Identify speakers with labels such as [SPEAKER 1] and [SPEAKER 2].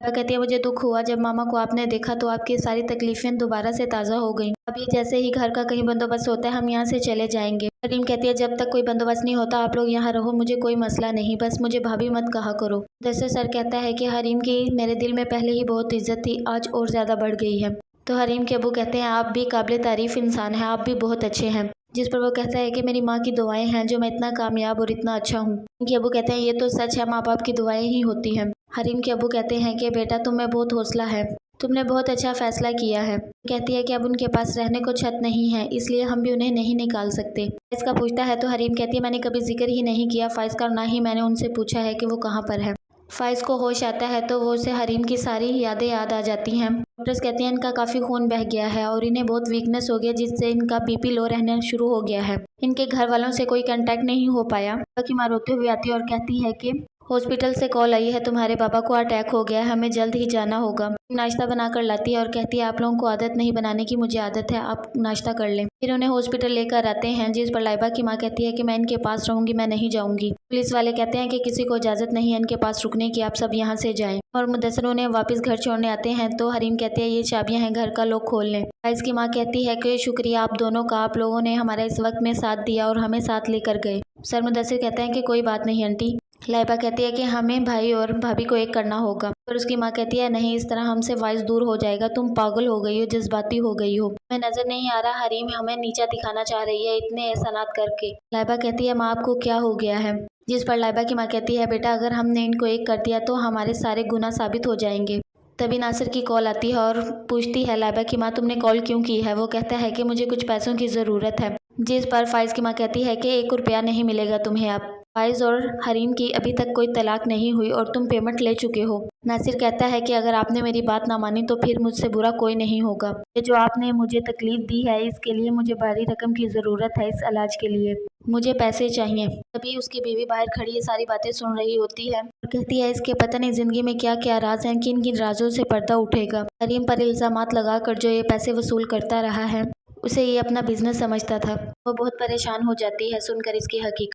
[SPEAKER 1] कहती है मुझे दुख हुआ जब मामा को आपने देखा तो आपकी सारी तकलीफें दोबारा से ताज़ा हो गई। अभी जैसे ही घर का कहीं बंदोबस्त होता है हम यहाँ से चले जाएंगे। हरीम कहती है जब तक कोई बंदोबस्त नहीं होता आप लोग यहाँ रहो, मुझे कोई मसला नहीं, बस मुझे भाभी मत कहा करो। मुदस्सिर सर कहता है कि हरीम की मेरे दिल में पहले ही बहुत इज्जत थी, आज और ज़्यादा बढ़ गई है। तो हरीम के अबू कहते हैं आप भी काबिल तारीफ़ इंसान हैं, आप भी बहुत अच्छे हैं। जिस पर वो कहता है कि मेरी माँ की दुआएं हैं जो मैं इतना कामयाब और इतना अच्छा हूँ। उनके अबू कहते हैं ये तो सच है, माँ बाप की दुआएं ही होती हैं। हरीम के अबू कहते हैं कि बेटा तुम में बहुत हौसला है, तुमने बहुत अच्छा फैसला किया है। कहती है कि अब उनके पास रहने को छत नहीं है, इसलिए हम भी उन्हें नहीं निकाल सकते। फाइज का पूछता है तो हरीम कहती है मैंने कभी जिक्र ही नहीं किया फाइज का, ना ही मैंने उनसे पूछा है कि वो कहाँ पर है। फाइज को होश आता है तो वो उसे हरीम की सारी यादें याद आ जाती हैं। डॉक्टर्स कहते हैं इनका काफ़ी खून बह गया है और इन्हें बहुत वीकनेस हो गया जिससे इनका बीपी लो रहना शुरू हो गया है। इनके घर वालों से कोई कांटेक्ट नहीं हो पाया। की माँ रोते हुए आती है और कहती है कि हॉस्पिटल से कॉल आई है, तुम्हारे पापा को अटैक हो गया है, हमें जल्द ही जाना होगा। नाश्ता बना कर लाती है और कहती है आप लोगों को आदत नहीं बनाने की, मुझे आदत है, आप नाश्ता कर लें। फिर उन्हें हॉस्पिटल लेकर आते हैं जिस पर लाइबा की माँ कहती है कि मैं इनके पास रहूंगी, मैं नहीं जाऊंगी। पुलिस वाले कहते हैं कि किसी को इजाज़त नहीं है इनके पास रुकने की, आप सब यहाँ से जाएं। और मुदस्सिर उन्हें वापस घर छोड़ने आते हैं तो हरीम कहते हैं ये चाबियाँ हैं घर का, लोग खोल लें। फाइज की माँ कहती है कि शुक्रिया आप दोनों का, आप लोगों ने हमारा इस वक्त में साथ दिया और हमें साथ लेकर गए। सर मुदस्सिर कहते हैं कि कोई बात नहीं आंटी। लाइबा कहती है कि हमें भाई और भाभी को एक करना होगा, पर उसकी माँ कहती है नहीं, इस तरह हमसे वाइस दूर हो जाएगा, तुम पागल हो गई हो, जज्बाती हो गई हो। मैं नजर नहीं आ रहा हरीम हमें नीचा दिखाना चाह रही है इतने एहसानात करके। लाइबा कहती है माँ आपको क्या हो गया है। जिस पर लाइबा की माँ कहती है बेटा अगर हमने इनको एक कर दिया तो हमारे सारे गुनाह साबित हो जाएंगे। तभी नासिर की कॉल आती है और पूछती है लाइबा की माँ तुमने कॉल क्यों की है। वो कहता है कि मुझे कुछ पैसों की ज़रूरत है। जिस पर फाइज की माँ कहती है कि 1 रुपया नहीं मिलेगा तुम्हें अब। फाइज और हरीम की अभी तक कोई तलाक नहीं हुई और तुम पेमेंट ले चुके हो। नासिर कहता है कि अगर आपने मेरी बात ना मानी तो फिर मुझसे बुरा कोई नहीं होगा। ये जो आपने मुझे तकलीफ दी है इसके लिए मुझे भारी रकम की ज़रूरत है, इस इलाज के लिए मुझे पैसे चाहिए। तभी उसकी बीवी बाहर खड़ी ये सारी बातें सुन रही होती है और कहती है इसके पता नहीं ज़िंदगी में क्या क्या राज हैं, किन किन राजों से पर्दा उठेगा। हरीम पर इल्ज़ामात लगाकर जो ये पैसे वसूल करता रहा है उसे ये अपना बिजनेस समझता था। वो बहुत परेशान हो जाती है सुनकर इसकी हकीकत।